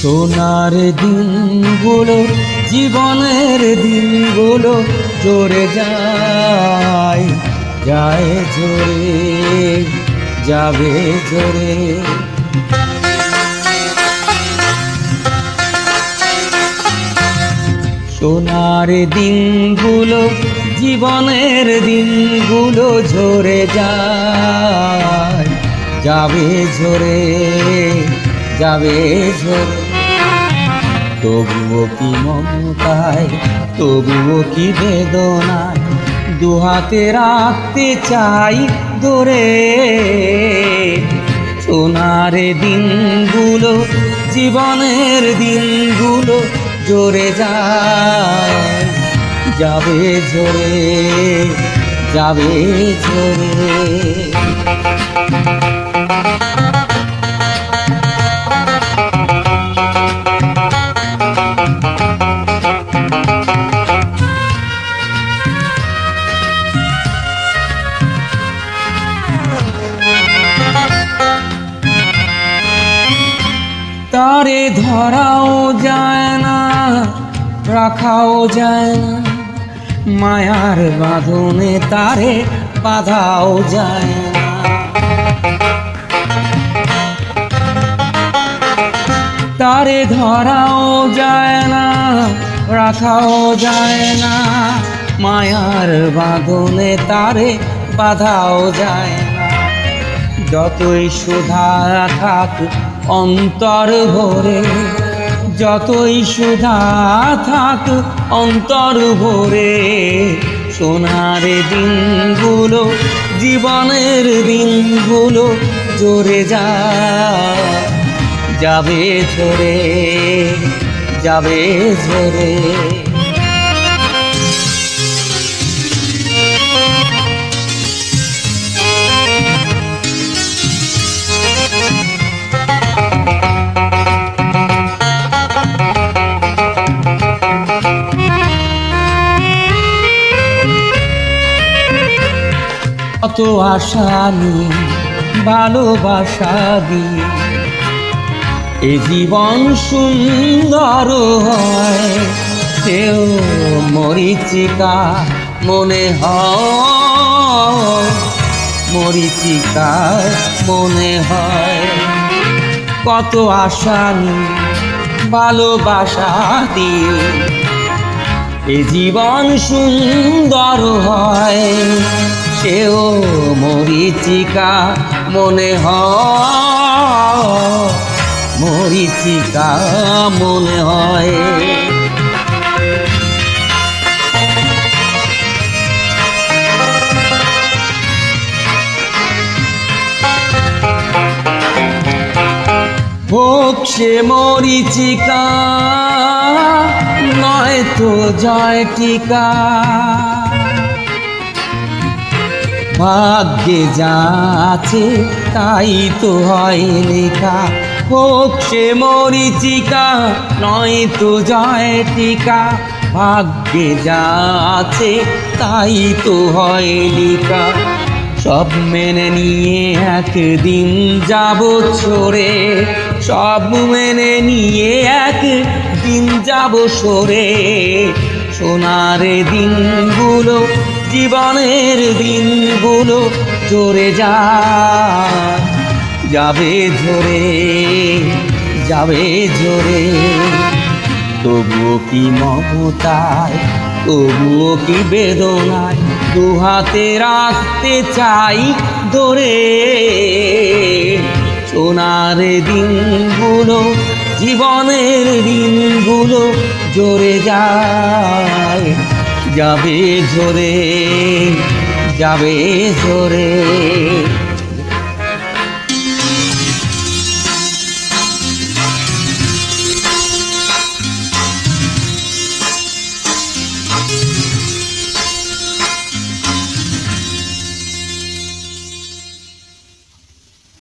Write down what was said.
সোনার দিনগুলো জীবনের দিনগুলো জোরে যায় যায় জোরে যাবে জোরে। সোনার দিনগুলো জীবনের দিনগুলো ঝরে যায় যাবে ঝরে যাবে ঝরে। তবুও কি মমতায় তবুও কি বেদনায় দুহাতে রাখতে চাই ধরে। সোনার দিনগুলো জীবনের দিনগুলো জোরে যায় যাবে ঝরে যাবে ঝরে। তারে ধরাও যায় না রাখাও যায় না, মায়ার বাঁধনে তারে বাঁধাও যায় না। তারে ধরাও যায় না রাখাও যায় না, মায়ার বাঁধনে তারে বাঁধাও যায় না। যতই সুধা থাক অন্তর ভরে, যতই সুধা থাক অন্তর ভরে, সোনার দিনগুলো জীবনের দিনগুলো জোরে যায় যাবে ঝরে যাবে ঝরে। কত আশা নিয়ে ভালোবাসা দিয়ে এ জীবন সুন্দর হয়, সেও মরিচিকা মনে হয় মরিচিকা মনে হয়। কত আশা নিয়ে ভালোবাসা দিয়ে এ জীবন সুন্দর হয়, সেও মরিচিকা মনে হয় মরিচিকা মনে হয়। হোক সে মরিচিকা নয় তো জয় টিকা, ভাগ্যে যা আছে তাই তো হয় লেখা। হোক সে মরিচিকা নয় তো জয় টিকা, ভাগ্যে যা আছে তাই তো হয় লেখা। সব মেনে নিয়ে একদিন যাব সরে, সব মেনে নিয়ে একদিন যাব সরে। সোনার দিনগুলো জীবনের দিনগুলো জোরে যায় যাবে ঝরে যাবে ঝরে। তবুও কি মমতায় তবুও কি বেদনায় দুহাতে রাখতে চাই ধরে। সোনার দিনগুলো জীবনের দিনগুলো জোরে যায় যাবে ঝরে যাবে ঝরে।